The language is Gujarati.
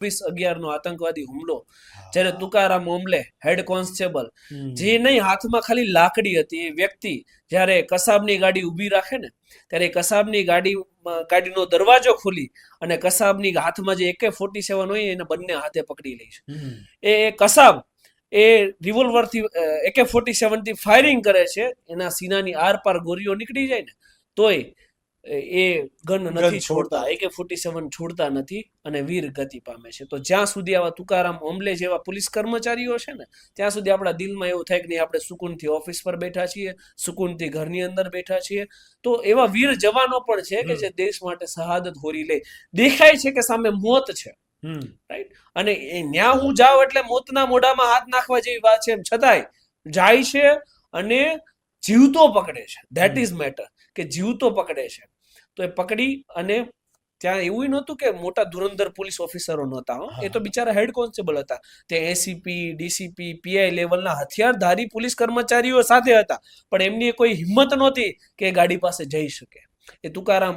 26/11 નો આતંકવાદી હુમલો, જ્યારે તુકારામ ઓમ્બલે હેડ કોન્સ્ટેબલ, જે નહીં હાથમાં ખાલી લાકડી હતી, એ વ્યક્તિ જ્યારે કસાબની ગાડી ઊભી રાખે ને ત્યારે કસાબની ગાડીનો દરવાજો ખોલી અને કસાબની હાથમાં જે AK-47 હોય એને બંને હાથે પકડી લે છે. એ કસાબ એ રિવોલ્વરથી AK-47 થી ફાયરિંગ કરે છે, એના સીનાની આરપાર ગોળીઓ નીકળી જાય ને તોય એ ગન નથી છોડતા, AK-47 છોડતા નથી અને વીર ગતિ પામે છે. તો જ્યાં સુધી આવા તુકારામ ઓમ્બલે જેવા પોલીસ કર્મચારીઓ છે ને ત્યાં સુધી આપણા દિલમાં એવું થાય કે નહીં, આપણે સુકૂનથી ઓફિસ પર બેઠા છીએ, સુકૂનથી ઘરની અંદર બેઠા છીએ. તો એવા વીર જવાનો પણ છે કે જે દેશ માટે શહાદત હોરી લે. દેખાય છે કે સામે મોત છે, રાઈટ, અને ન્યા હું જાઉં એટલે મોતના મોઢામાં હાથ નાખવા જેવી વાત છે, એમ છતાંય જાય છે અને જીવતો પકડે છે. ધેટ ઇઝ મેટર, કે જીવતો પકડે છે. તો એ પકડી અને ત્યાં એવું નહોતું કે મોટા ધુરંધર પોલીસ ઓફિસરો નહોતા, એ તો બિચારા હેડ કોન્સ્ટેબલ હતા. તે ACP, DCP, PI લેવલના હથિયારધારી પોલીસ કર્મચારીઓ સાથે હતા, પણ એમની કોઈ હિંમત નહોતી કે ગાડી પાસે જઈ શકે. એ તુકારામ